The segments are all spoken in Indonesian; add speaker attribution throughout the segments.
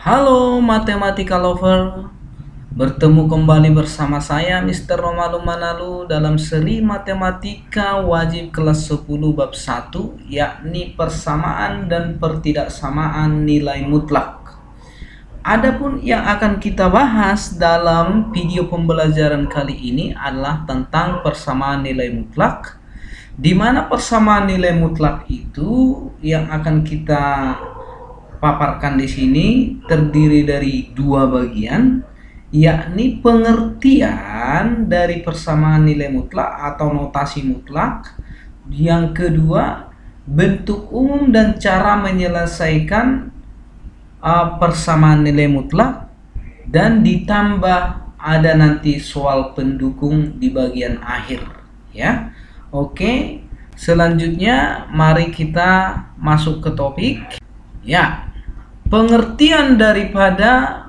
Speaker 1: Halo matematika lover, bertemu kembali bersama saya Mr. Romalu Manalu dalam seri matematika wajib kelas 10 bab 1, yakni persamaan dan pertidaksamaan nilai mutlak. Adapun yang akan kita bahas dalam video pembelajaran kali ini adalah tentang persamaan nilai mutlak, di mana persamaan nilai mutlak itu yang akan kita paparkan di sini terdiri dari dua bagian, yakni pengertian dari persamaan nilai mutlak atau notasi mutlak. Yang kedua, bentuk umum dan cara menyelesaikan persamaan nilai mutlak, dan ditambah ada nanti soal pendukung di bagian akhir, ya. Oke, selanjutnya mari kita masuk ke topik. Ya, pengertian daripada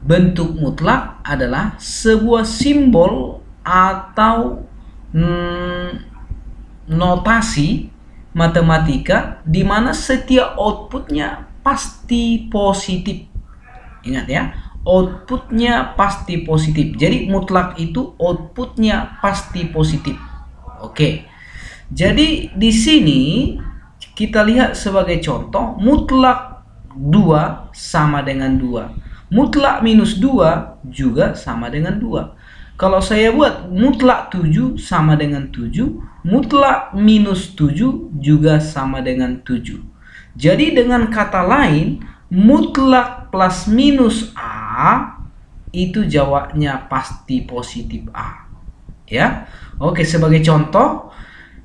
Speaker 1: bentuk mutlak adalah sebuah simbol atau notasi matematika di mana setiap outputnya pasti positif. Ingat ya, outputnya pasti positif. Jadi mutlak itu outputnya pasti positif. Oke, jadi di sini kita lihat sebagai contoh, mutlak 2 sama dengan 2. Mutlak minus 2 juga sama dengan 2. Kalau saya buat mutlak 7 sama dengan 7, mutlak minus 7 juga sama dengan 7. Jadi dengan kata lain, mutlak plus minus A itu jawabnya pasti positif A. Ya. Oke, sebagai contoh,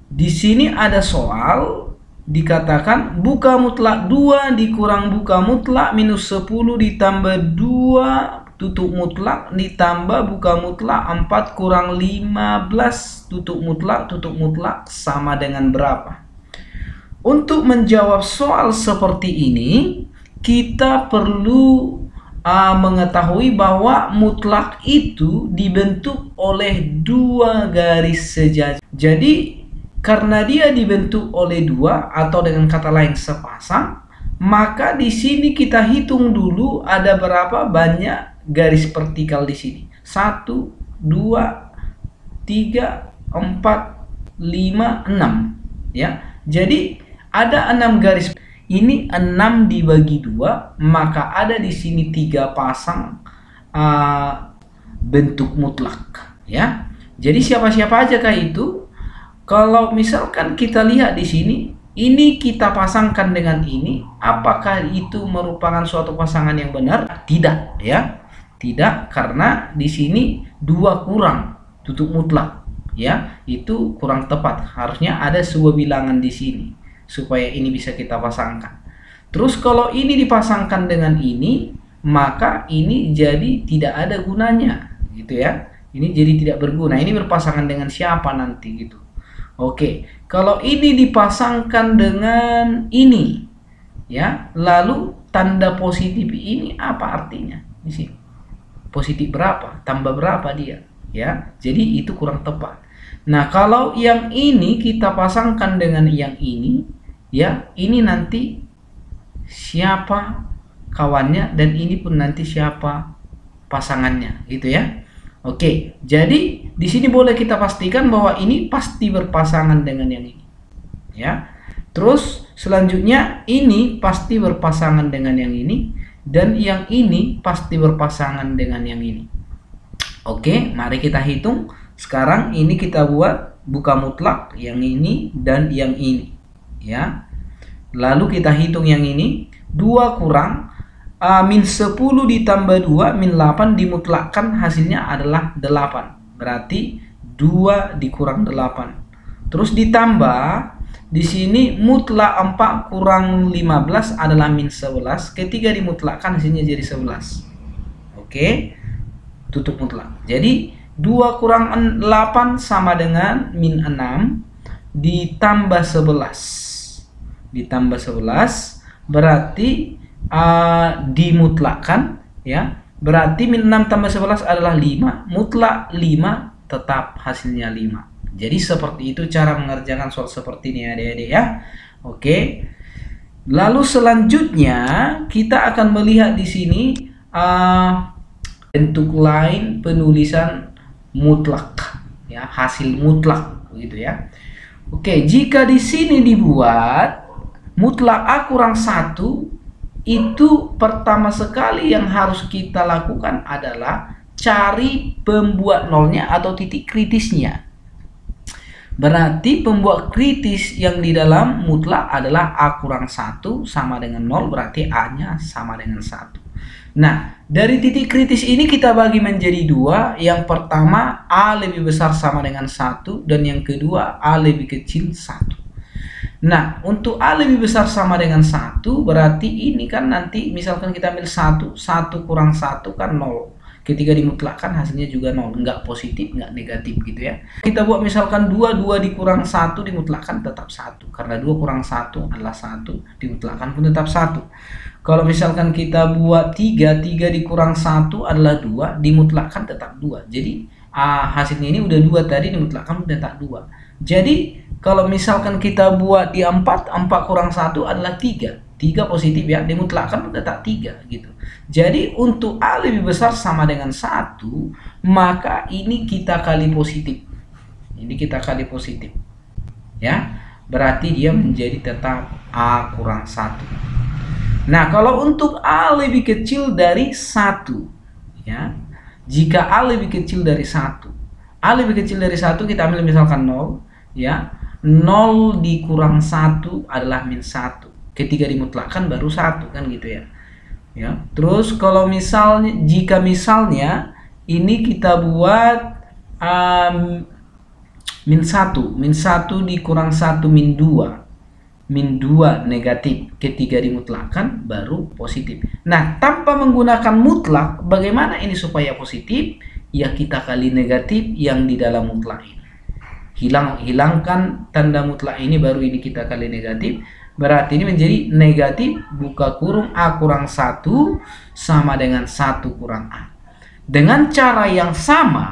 Speaker 1: di sini ada soal dikatakan buka mutlak 2 dikurang buka mutlak minus 10 ditambah 2 tutup mutlak ditambah buka mutlak 4 kurang 15 tutup mutlak sama dengan berapa? Untuk menjawab soal seperti ini, kita perlu mengetahui bahwa mutlak itu dibentuk oleh dua garis sejajar. Jadi karena dia dibentuk oleh dua atau dengan kata lain sepasang, maka di sini kita hitung dulu ada berapa banyak garis vertikal di sini. 1, 2, 3, 4, 5, 6. Ya. Jadi ada 6 garis. Ini 6 dibagi 2, maka ada di sini 3 pasang bentuk mutlak. Ya. Jadi siapa-siapa aja kah itu? Kalau misalkan kita lihat di sini, ini kita pasangkan dengan ini, apakah itu merupakan suatu pasangan yang benar? Tidak, ya. Tidak, karena di sini 2 kurang tutup mutlak, ya. Itu kurang tepat. Harusnya ada sebuah bilangan di sini supaya ini bisa kita pasangkan. Terus kalau ini dipasangkan dengan ini, maka ini jadi tidak ada gunanya, gitu ya. Ini jadi tidak berguna. Ini berpasangan dengan siapa nanti gitu. Oke, kalau ini dipasangkan dengan ini, ya, lalu tanda positif ini apa artinya di sini? Positif berapa? Tambah berapa dia? Ya, jadi itu kurang tepat. Nah, kalau yang ini kita pasangkan dengan yang ini, ya, ini nanti siapa kawannya dan ini pun nanti siapa pasangannya, gitu ya. Oke, jadi di sini boleh kita pastikan bahwa ini pasti berpasangan dengan yang ini, ya. Terus selanjutnya ini pasti berpasangan dengan yang ini, dan yang ini pasti berpasangan dengan yang ini. Oke, mari kita hitung. Sekarang ini kita buat buka mutlak yang ini dan yang ini, ya. Lalu kita hitung yang ini, 2 kurang min 10 ditambah 2 min 8 dimutlakkan hasilnya adalah 8. Berarti 2 dikurang 8. Terus ditambah di sini mutlak 4 kurang 15 adalah min 11. Ketika dimutlakkan hasilnya jadi 11. Oke. Tutup mutlak. Jadi 2 kurang 8 sama dengan min 6 ditambah 11. Ditambah 11 berarti dimutlakkan, ya, berarti min 6 tambah 11 adalah 5, mutlak 5 tetap hasilnya 5. Jadi seperti itu cara mengerjakan soal seperti ini, adik-adik, ya. Oke, Lalu selanjutnya kita akan melihat di sini bentuk lain penulisan mutlak, ya, hasil mutlak begitu ya. Oke, jika di sini dibuat mutlak A kurang 1, itu pertama sekali yang harus kita lakukan adalah cari pembuat nolnya atau titik kritisnya. Berarti pembuat kritis yang di dalam mutlak adalah A kurang 1 sama dengan 0, berarti A-nya sama dengan 1. Nah, dari titik kritis ini kita bagi menjadi dua. Yang pertama, A lebih besar sama dengan 1, dan yang kedua, A lebih kecil 1. Nah, untuk A lebih besar sama dengan 1, berarti ini kan nanti misalkan kita ambil 1 kurang 1 kan 0. Ketika dimutlakkan hasilnya juga 0, nggak positif, nggak negatif gitu ya. Kita buat misalkan 2 dikurang 1 dimutlakkan tetap 1. Karena 2 kurang 1 adalah 1, dimutlakkan pun tetap 1. Kalau misalkan kita buat 3 dikurang 1 adalah 2, dimutlakkan tetap 2. Jadi hasilnya ini udah 2 tadi, dimutlakkan pun tetap 2. Jadi kalau misalkan kita buat di 4 kurang 1 adalah 3. 3 positif ya, dimutlakkan tetap 3 gitu. Jadi untuk A lebih besar sama dengan 1, maka ini kita kali positif. Ini kita kali positif. Ya, berarti dia menjadi tetap A kurang 1. Nah, kalau untuk A lebih kecil dari 1, ya. Jika A lebih kecil dari 1. A lebih kecil dari 1 kita ambil misalkan 0, ya. 0 dikurang 1 adalah min 1. Ketika dimutlakkan baru 1 kan gitu ya. Ya. Terus kalau misalnya jika misalnya ini kita buat min 1 dikurang 1 min 2 negatif, ketika dimutlakkan baru positif. Nah, tanpa menggunakan mutlak, bagaimana ini supaya positif? Ya kita kali negatif yang di dalam mutlak ini. Hilangkan tanda mutlak ini, baru ini kita kali negatif. Berarti ini menjadi negatif buka kurung A kurang 1 sama dengan 1 kurang A. Dengan cara yang sama,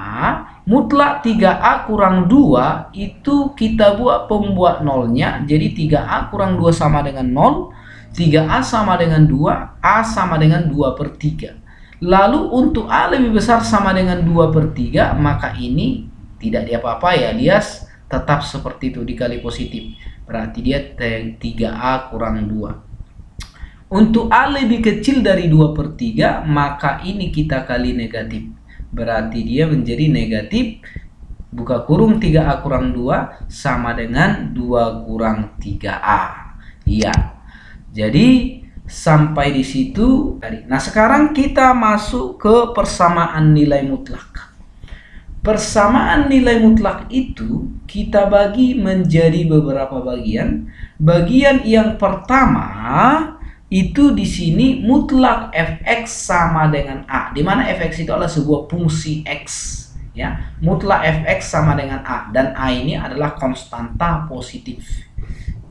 Speaker 1: mutlak 3A kurang 2 itu kita buat pembuat nolnya. Jadi 3A kurang 2 sama dengan 0, 3A sama dengan 2, A sama dengan 2/3. Lalu untuk A lebih besar sama dengan 2/3, maka ini tidak diapa-apa ya, dia tetap seperti itu dikali positif. Berarti dia 3A kurang 2. Untuk A lebih kecil dari 2/3, maka ini kita kali negatif. Berarti dia menjadi negatif buka kurung 3A kurang 2 sama dengan 2 kurang 3A. Iya. Jadi sampai di situ tadi. Nah, sekarang kita masuk ke persamaan nilai mutlak. Persamaan nilai mutlak itu kita bagi menjadi beberapa bagian. Bagian yang pertama itu di sini mutlak fx sama dengan A, di mana fx itu adalah sebuah fungsi x, ya. Mutlak fx sama dengan A, dan A ini adalah konstanta positif,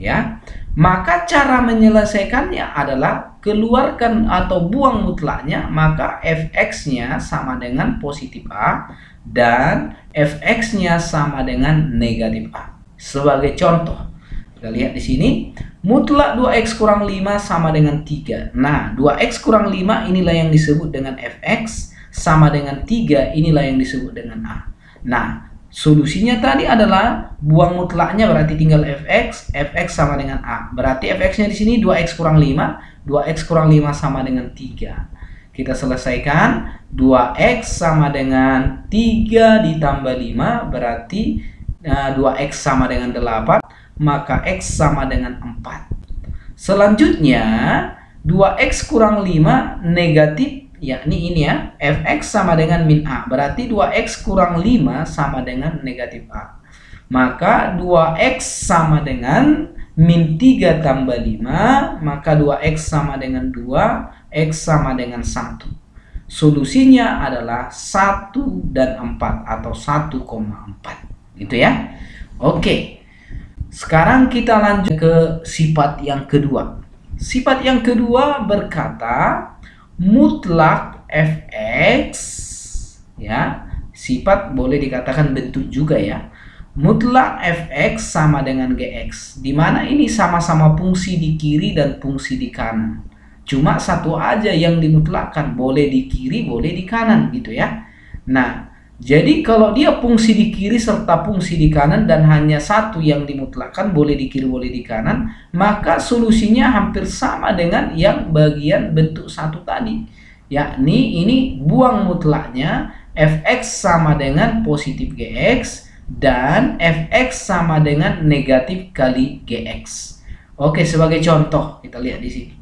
Speaker 1: ya. Maka cara menyelesaikannya adalah keluarkan atau buang mutlaknya, maka fx-nya sama dengan positif A dan fx-nya sama dengan negatif A. Sebagai contoh, kita lihat di sini, mutlak 2x kurang 5 sama dengan 3. Nah, 2x kurang 5 inilah yang disebut dengan fx, sama dengan 3 inilah yang disebut dengan A. Nah, solusinya tadi adalah buang mutlaknya, berarti tinggal fx sama dengan A. Berarti fx-nya di sini 2x kurang 5, 2x kurang 5 sama dengan 3. Kita selesaikan, 2x sama dengan 3 ditambah 5, berarti 2x sama dengan 8, maka x sama dengan 4. Selanjutnya, 2x kurang 5 negatif, yakni ini ya, fx sama dengan min A, berarti 2x kurang 5 sama dengan negatif A. Maka 2x sama dengan min 3 tambah 5, maka 2x sama dengan 2, x sama dengan 1. Solusinya adalah 1 dan 4 atau 1,4 gitu ya. Oke, sekarang kita lanjut ke sifat yang kedua. Sifat yang kedua berkata mutlak fx, ya, sifat boleh dikatakan bentuk juga ya. mutlak fx sama dengan gx, di mana ini sama-sama fungsi di kiri dan fungsi di kanan. Cuma satu aja yang dimutlakkan, boleh di kiri, boleh di kanan gitu ya. Nah, jadi kalau dia fungsi di kiri serta fungsi di kanan dan hanya satu yang dimutlakkan, boleh di kiri, boleh di kanan, maka solusinya hampir sama dengan yang bagian bentuk satu tadi. Yakni ini buang mutlaknya, fx sama dengan positif gx, dan fx sama dengan negatif kali gx. Oke, sebagai contoh kita lihat di sini.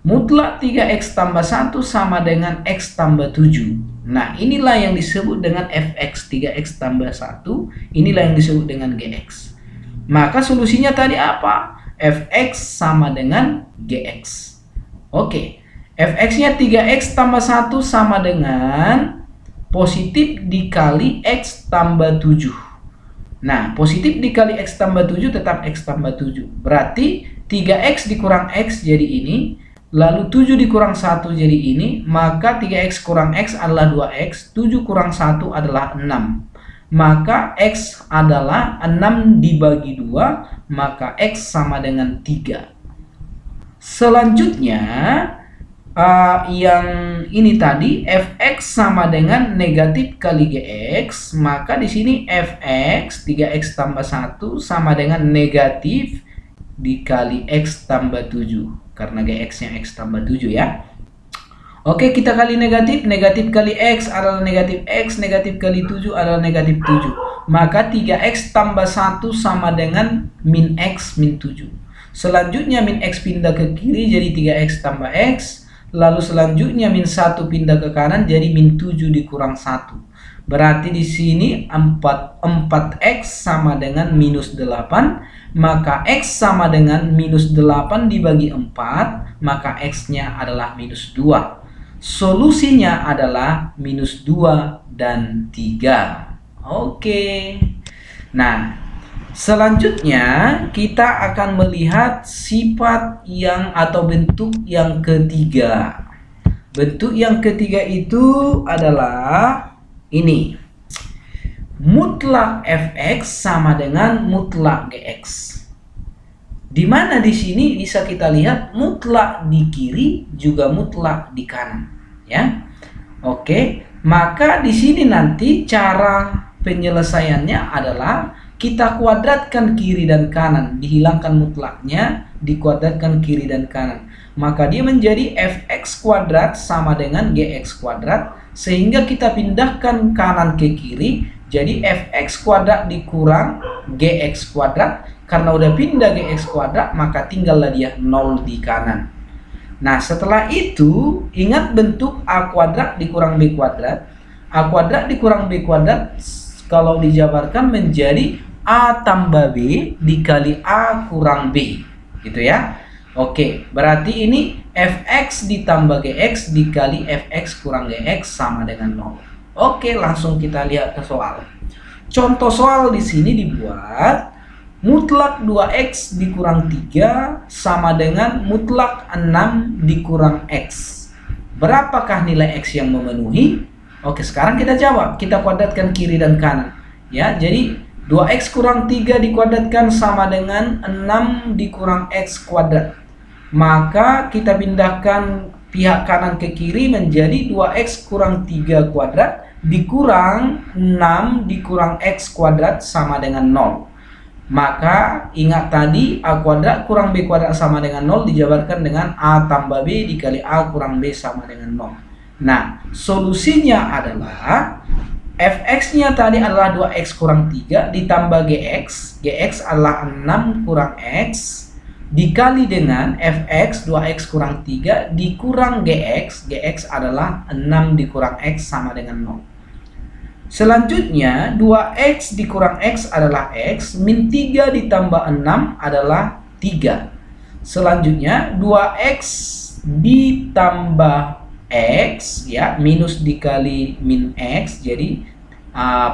Speaker 1: Mutlak 3x tambah 1 sama dengan x tambah 7. Nah, inilah yang disebut dengan fx. 3x tambah 1, inilah yang disebut dengan gx. Maka solusinya tadi apa? Fx sama dengan gx. Oke, fx-nya 3x tambah 1 sama dengan positif dikali x tambah 7. Nah, positif dikali x tambah 7 tetap x tambah 7. Berarti 3x dikurang x jadi ini, lalu 7 dikurang 1 jadi ini, maka 3x kurang x adalah 2x, 7 kurang 1 adalah 6. Maka x adalah 6 dibagi 2, maka x sama dengan 3. Selanjutnya, yang ini tadi fx sama dengan negatif kali gx, maka di sini fx 3x tambah 1 sama dengan negatif dikali x tambah 7 karena gx-nya x tambah 7 ya. Oke, kita kali negatif, negatif kali x adalah negatif x, negatif kali 7 adalah negatif 7. Maka 3x tambah 1 sama dengan min x min 7. Selanjutnya min x pindah ke kiri jadi 3x tambah x. Lalu selanjutnya min 1 pindah ke kanan jadi min 7 dikurang 1. Berarti di sini 4x sama dengan minus 8. Maka x sama dengan minus 8 dibagi 4. Maka x-nya adalah minus 2. Solusinya adalah minus 2 dan 3. Oke. Nah, selanjutnya kita akan melihat sifat yang atau bentuk yang ketiga. Bentuk yang ketiga itu adalah ini. Mutlak fx sama dengan mutlak gx. Di mana di sini bisa kita lihat mutlak di kiri juga mutlak di kanan, ya. Oke, maka di sini nanti cara penyelesaiannya adalah kita kuadratkan kiri dan kanan, dihilangkan mutlaknya, dikuadratkan kiri dan kanan. Maka dia menjadi fx kuadrat sama dengan gx kuadrat, sehingga kita pindahkan kanan ke kiri, jadi fx kuadrat dikurang gx kuadrat. Karena udah pindah gx kuadrat, maka tinggallah dia 0 di kanan. Nah, setelah itu ingat bentuk a kuadrat dikurang b kuadrat. A kuadrat dikurang b kuadrat kalau dijabarkan menjadi a tambah b dikali a kurang b, gitu ya. Oke, berarti ini fx ditambah gx dikali fx kurang gx sama dengan 0. Oke, langsung kita lihat ke soal. Contoh soal di sini dibuat mutlak 2x dikurang 3 sama dengan mutlak 6 dikurang x. Berapakah nilai x yang memenuhi? Oke, sekarang kita jawab. Kita kuadratkan kiri dan kanan. Ya, jadi 2x kurang 3 dikuadratkan sama dengan 6 dikurang x kuadrat. Maka kita pindahkan pihak kanan ke kiri menjadi 2x kurang 3 kuadrat dikurang 6 dikurang x kuadrat sama dengan 0. Maka ingat tadi a kuadrat kurang b kuadrat sama dengan 0 dijabarkan dengan a tambah b dikali a kurang b sama dengan 0. Nah, solusinya adalah fx-nya tadi adalah 2x kurang 3 ditambah gx. Gx adalah 6 kurang x dikali dengan fx 2x kurang 3 dikurang gx. Gx adalah 6 dikurang x sama dengan 0. Selanjutnya 2x dikurang x adalah x, min 3 ditambah 6 adalah 3. Selanjutnya 2x ditambah x, ya, minus dikali min x jadi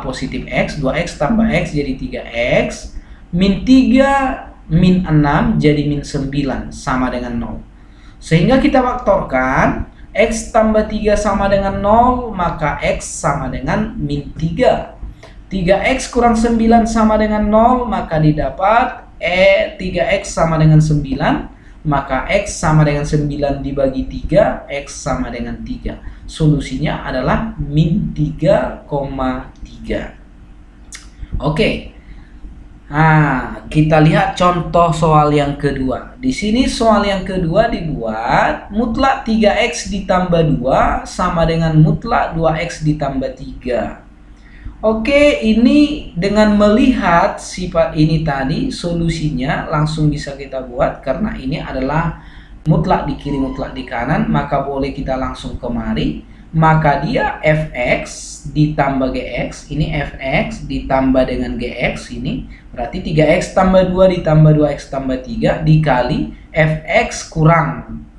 Speaker 1: positif x, 2x tambah x jadi 3x, min 3 min 6 jadi min 9 sama dengan 0. Sehingga kita faktorkan x tambah 3 sama dengan 0, maka x sama dengan min 3. 3x kurang 9 sama dengan 0, maka didapat 3x sama dengan 9, maka x sama dengan 9 dibagi 3, x sama dengan 3. Solusinya adalah min 3,3. Oke. Nah, kita lihat contoh soal yang kedua. Di sini soal yang kedua dibuat mutlak 3x ditambah 2 sama dengan mutlak 2x ditambah 3. Oke, ini dengan melihat sifat ini tadi, solusinya langsung bisa kita buat karena ini adalah mutlak di kiri, mutlak di kanan, maka boleh kita langsung kemari. Maka dia fx ditambah gx, ini fx ditambah dengan gx ini, berarti 3x tambah 2 ditambah 2x tambah 3 dikali fx kurang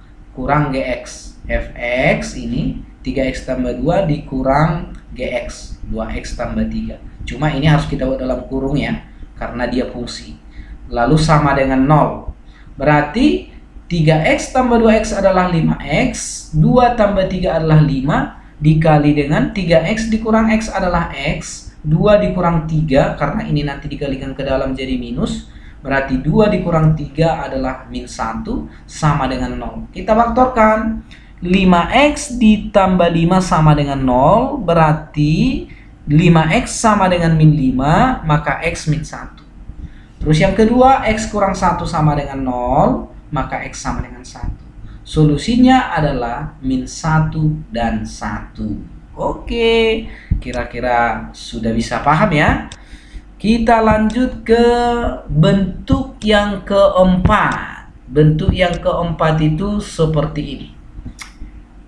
Speaker 1: gx. Fx ini 3x tambah 2 dikurang gx, 2x tambah 3. Cuma ini harus kita buat dalam kurung ya, karena dia fungsi. Lalu sama dengan 0. Berarti 3x tambah 2x adalah 5x, 2 tambah 3 adalah 5, dikali dengan 3x dikurang x adalah x, 2 dikurang 3, karena ini nanti dikalikan ke dalam jadi minus, berarti 2 dikurang 3 adalah min 1, sama dengan 0. Kita faktorkan, 5x ditambah 5 sama dengan 0, berarti 5x sama dengan min 5, maka x min 1. Terus yang kedua, x kurang 1 sama dengan 0, maka x sama dengan 1. Solusinya adalah min 1 dan 1. Oke, kira-kira sudah bisa paham ya? Kita lanjut ke bentuk yang keempat. Bentuk yang keempat itu seperti ini.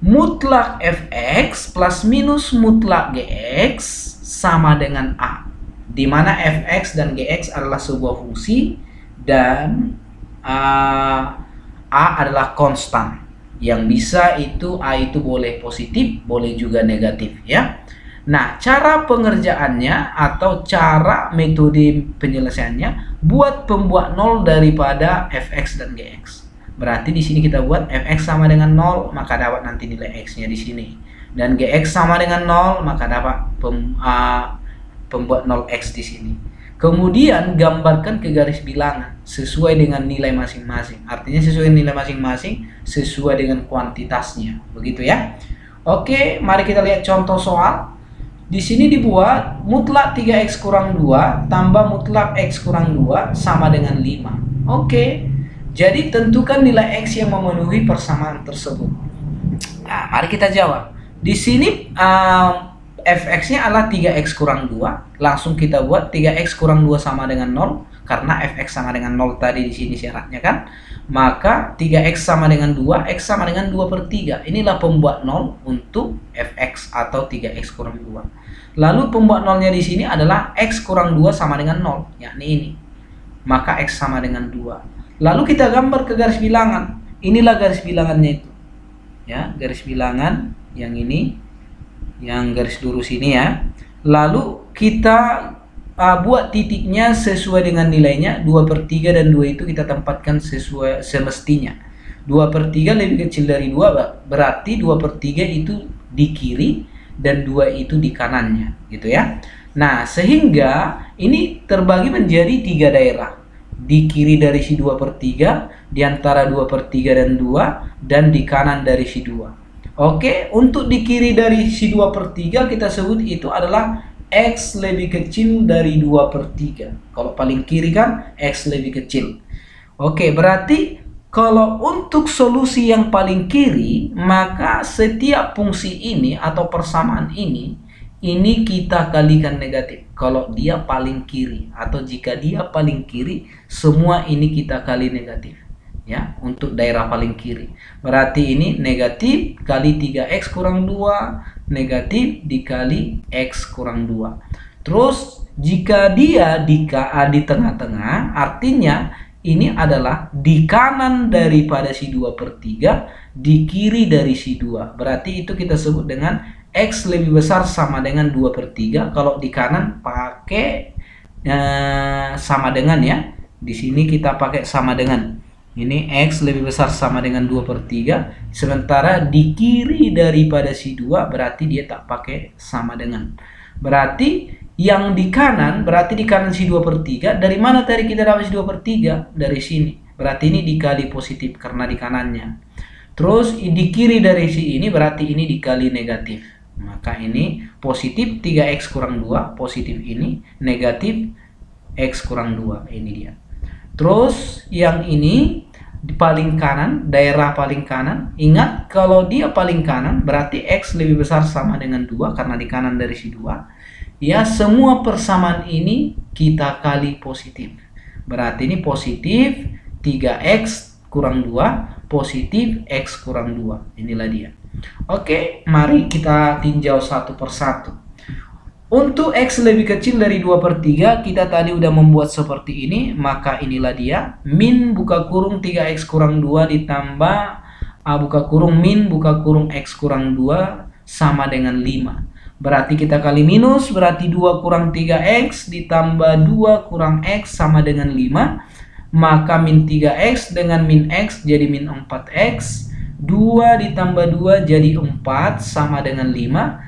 Speaker 1: Mutlak fx plus minus mutlak gx sama dengan a, di mana fx dan gx adalah sebuah fungsi dan a adalah konstan. Yang bisa itu a itu boleh positif, boleh juga negatif ya. Nah, cara pengerjaannya atau cara metode penyelesaiannya, buat pembuat 0 daripada fx dan gx. Berarti di sini kita buat fx sama dengan 0, maka dapat nanti nilai x-nya di sini. Dan gx sama dengan 0, maka dapat pembuat 0x di sini. Kemudian gambarkan ke garis bilangan sesuai dengan nilai masing-masing. Artinya sesuai nilai masing-masing, sesuai dengan kuantitasnya. Begitu ya. Oke, mari kita lihat contoh soal. Di sini dibuat mutlak 3x kurang 2 tambah mutlak x kurang 2 sama dengan 5. Oke. Jadi tentukan nilai x yang memenuhi persamaan tersebut. Nah, mari kita jawab. Di sini fx-nya adalah 3x kurang 2. Langsung kita buat 3x kurang 2 sama dengan 0. Karena fx sama dengan 0 tadi di sini syaratnya kan. Maka 3x sama dengan 2, x sama dengan 2 per 3. Inilah pembuat 0 untuk fx atau 3x kurang 2. Lalu pembuat 0-nya di sini adalah x kurang 2 sama dengan 0. Yakni ini. Maka x sama dengan 2. Lalu kita gambar ke garis bilangan. Inilah garis bilangannya itu. Ya, garis bilangan yang ini, yang garis lurus ini ya. Lalu kita buat titiknya sesuai dengan nilainya. 2 per 3 dan 2 itu kita tempatkan sesuai semestinya. 2 per 3 lebih kecil dari 2, berarti 2 per 3 itu di kiri dan 2 itu di kanannya, gitu ya. Nah, sehingga ini terbagi menjadi 3 daerah. Di kiri dari si 2 per 3, di antara 2 per 3 dan 2, dan di kanan dari si 2. Oke, untuk di kiri dari si 2 per 3 kita sebut itu adalah x lebih kecil dari 2 per 3. Kalau paling kiri kan x lebih kecil. Oke, berarti kalau untuk solusi yang paling kiri, maka setiap fungsi ini atau persamaan ini kita kalikan negatif. Kalau dia paling kiri atau jika dia paling kiri, semua ini kita kali negatif. Ya, untuk daerah paling kiri. Berarti ini negatif kali 3x kurang 2, negatif dikali x kurang 2. Terus jika dia di tengah-tengah, artinya ini adalah di kanan daripada si 2 per 3, di kiri dari si 2. Berarti itu kita sebut dengan x lebih besar sama dengan 2 per 3. Kalau di kanan pakai sama dengan ya. Di sini kita pakai sama dengan. Ini x lebih besar sama dengan 2 per 3. Sementara di kiri daripada si 2 berarti dia tak pakai sama dengan. Berarti Yang di kanan, berarti di kanan si 2/3. Dari mana tadi kita dapat si 2/3? Dari sini. Berarti ini dikali positif karena di kanannya. Terus di kiri dari si ini berarti ini dikali negatif. Maka ini positif 3x kurang 2. Positif ini. Negatif x kurang 2. Ini dia. Terus yang ini di paling kanan, daerah paling kanan. Ingat kalau dia paling kanan berarti x lebih besar sama dengan 2 karena di kanan dari si 2. Ya, semua persamaan ini kita kali positif. Berarti ini positif 3x kurang 2, positif x kurang 2. Inilah dia. Oke, mari kita tinjau satu persatu. Untuk x lebih kecil dari 2/3, kita tadi udah membuat seperti ini. Maka inilah dia. Min buka kurung 3x kurang 2 ditambah buka kurung min buka kurung x kurang 2 sama dengan 5. Berarti kita kali minus, berarti 2 kurang 3x ditambah 2 kurang x sama dengan 5. Maka min 3x dengan min x jadi min 4x. 2 ditambah 2 jadi 4 sama dengan 5.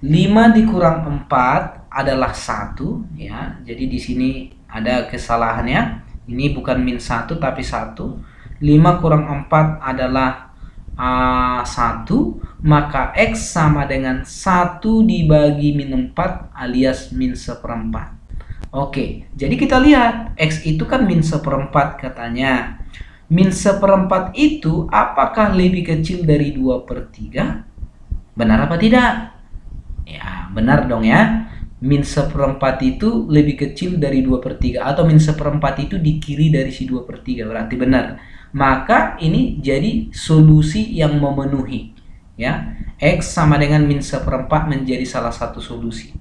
Speaker 1: 5 dikurang 4 adalah 1 ya. Jadi di sini ada kesalahannya. Ini bukan min 1 tapi 1. 5 kurang 4 adalah 1, maka x sama dengan 1 dibagi min 4 alias min 1/4. Oke, jadi kita lihat x itu kan min 1/4 katanya. Min 1/4 itu apakah lebih kecil dari 2/3? Benar apa tidak? Ya, benar dong ya. Min 1/4 itu lebih kecil dari 2/3 atau min 1/4 itu di kiri dari si 2/3, berarti benar. Maka ini jadi solusi yang memenuhi ya. X sama dengan min 1/4 menjadi salah satu solusi.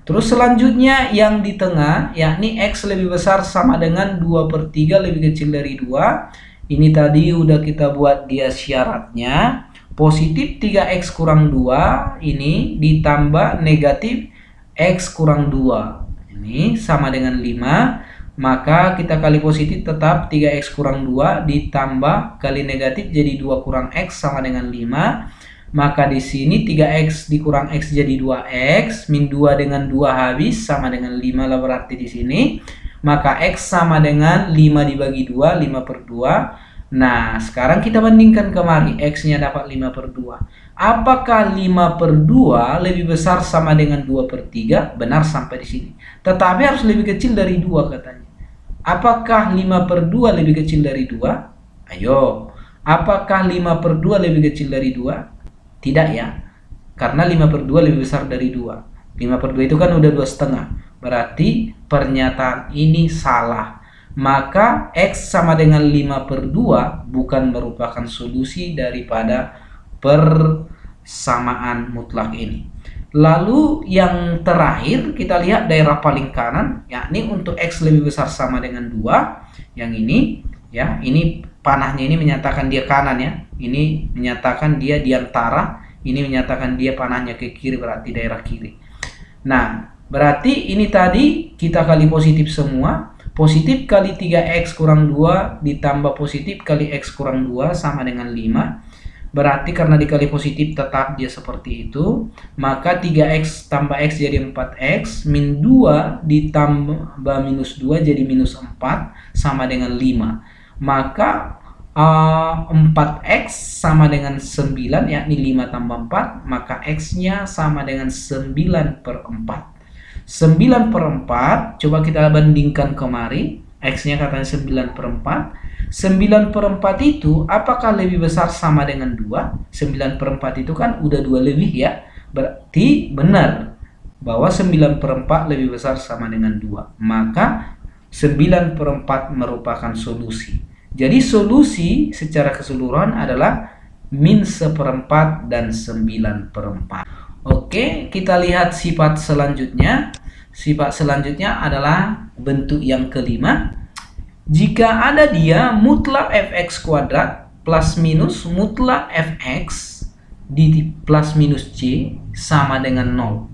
Speaker 1: Terus selanjutnya yang di tengah yakni x lebih besar sama dengan 2/3 lebih kecil dari 2. Ini tadi udah kita buat dia syaratnya. Positif 3x kurang 2 ini ditambah negatif x kurang 2. Ini sama dengan 5. Maka kita kali positif tetap 3x kurang 2 ditambah kali negatif jadi 2 kurang x sama dengan 5. Maka di sini 3x dikurang x jadi 2x. Min 2 dengan 2 habis sama dengan 5 lah berarti di sini. Maka x sama dengan 5 dibagi 2, 5/2. Nah, sekarang kita bandingkan kemari. X-nya dapat 5/2. Apakah 5/2 lebih besar sama dengan 2/3? Benar sampai di sini. Tetapi harus lebih kecil dari 2 katanya. Apakah 5/2 lebih kecil dari 2? Ayo. Apakah 5/2 lebih kecil dari 2? Tidak ya. Karena 5/2 lebih besar dari 2. 5/2 itu kan udah 2,5. Berarti pernyataan ini salah. Maka x sama dengan 5/2 bukan merupakan solusi daripada persamaan mutlak ini. Lalu yang terakhir kita lihat daerah paling kanan, yakni untuk x lebih besar sama dengan 2. Yang ini ya, ini panahnya ini menyatakan dia kanan ya. Ini menyatakan dia di antara, ini menyatakan dia panahnya ke kiri, berarti daerah kiri. Nah, berarti ini tadi kita kali positif semua. Positif kali 3x kurang 2 ditambah positif kali x kurang 2 sama dengan 5. Berarti karena dikali positif tetap dia seperti itu. Maka 3x tambah x jadi 4x. Min 2 ditambah minus 2 jadi minus 4 sama dengan 5. Maka 4x sama dengan 9, yakni 5 tambah 4. Maka x-nya sama dengan 9/4. 9/4, coba kita bandingkan kemari. X-nya katanya 9/4. 9/4 itu apakah lebih besar sama dengan 2? 9/4 itu kan udah 2 lebih ya. Berarti benar bahwa 9/4 lebih besar sama dengan 2. Maka 9/4 merupakan solusi. Jadi solusi secara keseluruhan adalah min 1/4 dan 9/4. Oke, kita lihat sifat selanjutnya. Sifat selanjutnya adalah bentuk yang kelima. Jika ada dia mutlak fx kuadrat plus minus mutlak fx di plus minus c sama dengan 0.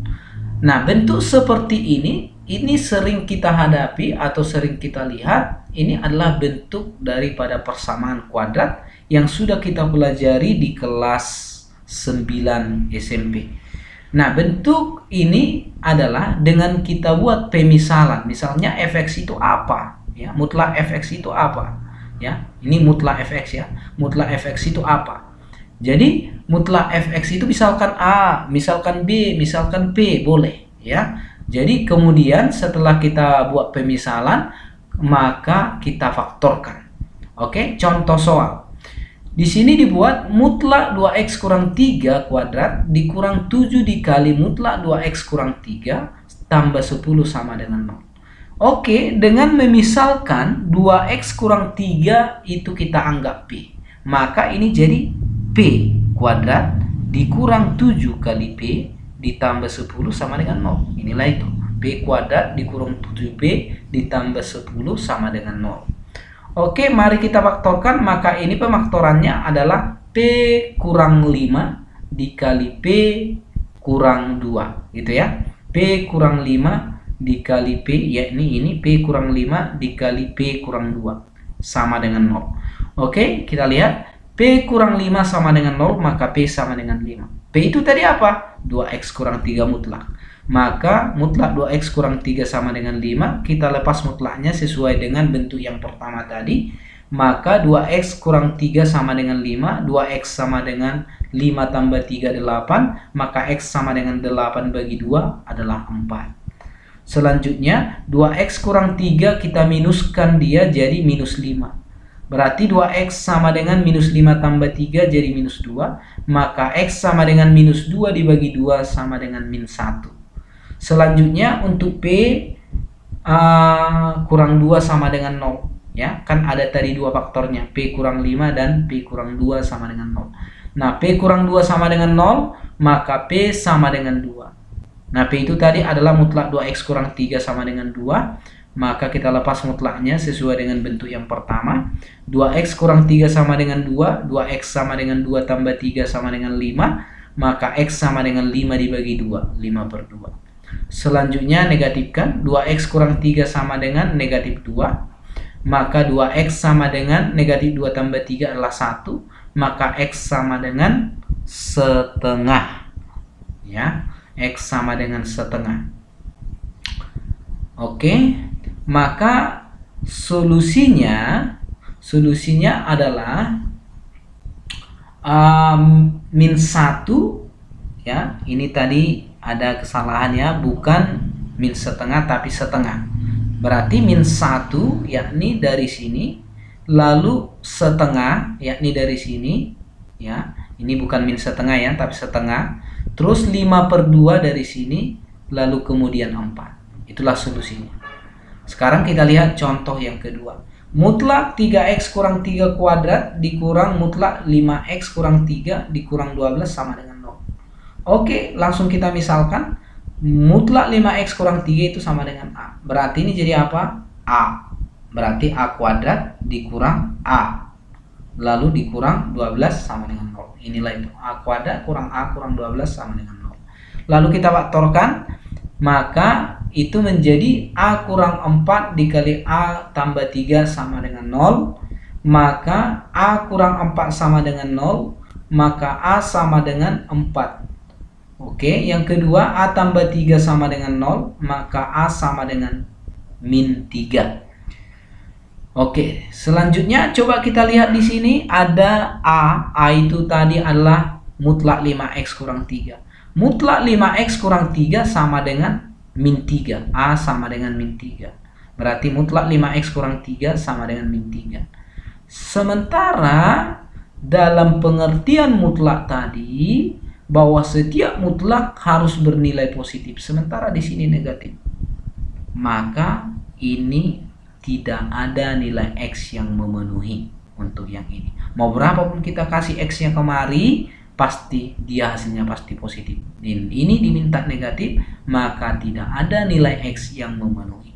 Speaker 1: Nah, bentuk seperti ini sering kita hadapi atau sering kita lihat. Ini adalah bentuk daripada persamaan kuadrat yang sudah kita pelajari di kelas 9 SMP. Nah, bentuk ini adalah dengan kita buat pemisalan. Misalnya fx itu apa? Ya, mutlak fx itu apa? Ya, ini mutlak fx ya. Mutlak fx itu apa? Jadi, mutlak fx itu misalkan A, misalkan B, misalkan P, boleh ya. Jadi, kemudian setelah kita buat pemisalan, maka kita faktorkan. Oke, contoh soal. Di sini dibuat mutlak 2x kurang 3 kuadrat dikurang 7 dikali mutlak 2x kurang 3 tambah 10 sama dengan 0. Oke, dengan memisalkan 2x kurang 3 itu kita anggap P. Maka ini jadi P kuadrat dikurang 7 kali P ditambah 10 sama dengan 0. Inilah itu. P kuadrat dikurang 7P ditambah 10 sama dengan 0. Oke, mari kita faktorkan. Maka ini pemaktorannya adalah P kurang 5 dikali P kurang 2. Gitu ya. P kurang 5 dikali P, yakni ini P kurang 5 dikali P kurang 2. Sama dengan 0. Oke, kita lihat. P kurang 5 sama dengan 0, maka P sama dengan 5. P itu tadi apa? 2x kurang 3 mutlak. Maka mutlak 2x kurang 3 sama dengan 5. Kita lepas mutlaknya sesuai dengan bentuk yang pertama tadi. Maka 2x kurang 3 sama dengan 5. 2x sama dengan 5 tambah 3 8. Maka x sama dengan 8 bagi 2 adalah 4. Selanjutnya 2x kurang 3 kita minuskan dia jadi minus 5. Berarti 2x sama dengan minus 5 tambah 3 jadi minus 2. Maka x sama dengan minus 2 dibagi 2 sama dengan min 1. Selanjutnya untuk P kurang 2 sama dengan 0. Ya, kan ada tadi dua faktornya. P kurang 5 dan P kurang 2 sama dengan 0. Nah, P kurang 2 sama dengan 0. Maka P sama dengan 2. Nah, P itu tadi adalah mutlak 2x kurang 3 sama dengan 2. Maka kita lepas mutlaknya sesuai dengan bentuk yang pertama. 2x kurang 3 sama dengan 2. 2x sama dengan 2 tambah 3 sama dengan 5. Maka x sama dengan 5 dibagi 2. 5 per 2. Selanjutnya negatifkan. 2x kurang 3 sama dengan negatif 2. Maka 2x sama dengan negatif 2 tambah 3 adalah 1. Maka x sama dengan setengah. Ya, x sama dengan setengah. Oke, maka solusinya adalah min 1. Ya, ini tadi ada kesalahannya, bukan min setengah tapi setengah. Berarti min 1 yakni dari sini, lalu setengah yakni dari sini. Ya, ini bukan min setengah ya, tapi setengah. Terus 5 per 2 dari sini, lalu kemudian 4. Itulah solusinya. Sekarang kita lihat contoh yang kedua. Mutlak 3x kurang 3 kuadrat dikurang mutlak 5x kurang 3 dikurang 12 sama dengan 0. Oke, langsung kita misalkan. Mutlak 5x kurang 3 itu sama dengan A. Berarti ini jadi apa? A. Berarti A kuadrat dikurang A. Lalu dikurang 12 sama dengan 0. Inilah itu. A kuadrat kurang A kurang 12 sama dengan 0. Lalu kita faktorkan. Maka itu menjadi A kurang 4 dikali A tambah 3 sama dengan 0. Maka A kurang 4 sama dengan 0. Maka A sama dengan 4. Oke, yang kedua A tambah 3 sama dengan 0. Maka A sama dengan min 3. Oke, selanjutnya coba kita lihat di sini ada A. A itu tadi adalah mutlak 5x kurang 3. Mutlak 5x kurang 3 sama dengan min 3. A sama dengan min 3. Berarti mutlak 5x kurang 3 sama dengan min 3. Sementara dalam pengertian mutlak tadi, bahwa setiap mutlak harus bernilai positif. Sementara di sini negatif. Maka ini tidak ada nilai X yang memenuhi untuk yang ini. Mau berapapun kita kasih X-nya kemari, pasti dia hasilnya pasti positif. Dan ini diminta negatif, maka tidak ada nilai X yang memenuhi.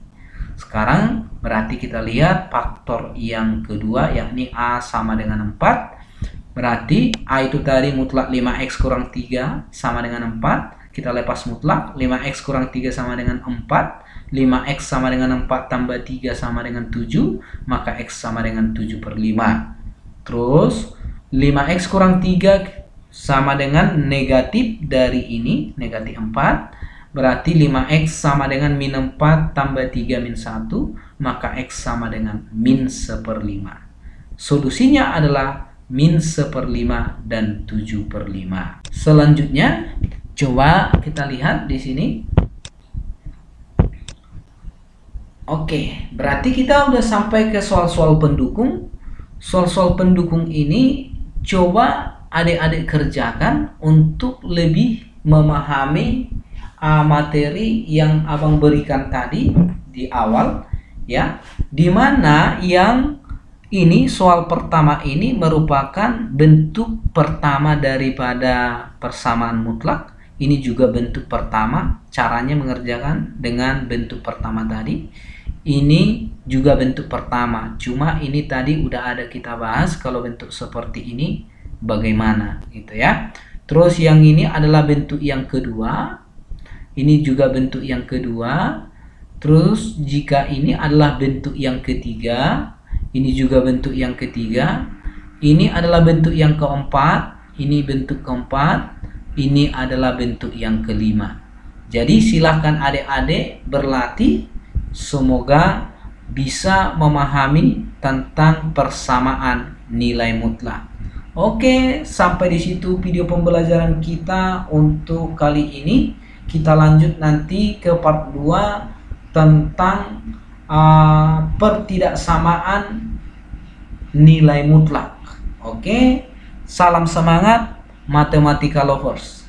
Speaker 1: Sekarang berarti kita lihat faktor yang kedua, yakni A sama dengan 4. Berarti A itu tadi mutlak 5x kurang 3 sama dengan 4. Kita lepas mutlak. 5x kurang 3 sama dengan 4. 5x sama dengan 4 tambah 3 sama dengan 7. Maka x sama dengan 7 per 5. Terus 5x kurang 3 sama dengan negatif dari ini, negatif 4. Berarti 5x sama dengan min 4 tambah 3 min 1. Maka x sama dengan min 1/5. Solusinya adalah min 1/5 dan 7/5. Selanjutnya, coba kita lihat di sini. Oke, berarti kita udah sampai ke soal-soal pendukung. Soal-soal pendukung ini coba adik-adik kerjakan untuk lebih memahami materi yang abang berikan tadi di awal, ya. Dimana yang ini soal pertama ini merupakan bentuk pertama daripada persamaan mutlak. Ini juga bentuk pertama, caranya mengerjakan dengan bentuk pertama tadi. Ini juga bentuk pertama, cuma ini tadi udah ada kita bahas kalau bentuk seperti ini bagaimana gitu ya. Terus yang ini adalah bentuk yang kedua, ini juga bentuk yang kedua. Terus jika ini adalah bentuk yang ketiga, ini juga bentuk yang ketiga, ini adalah bentuk yang keempat, ini bentuk keempat, ini adalah bentuk yang kelima. Jadi silahkan adik-adik berlatih, semoga bisa memahami tentang persamaan nilai mutlak. Oke, sampai di situ video pembelajaran kita untuk kali ini. Kita lanjut nanti ke part 2 tentang pertidaksamaan nilai mutlak. Oke, salam semangat matematika lovers.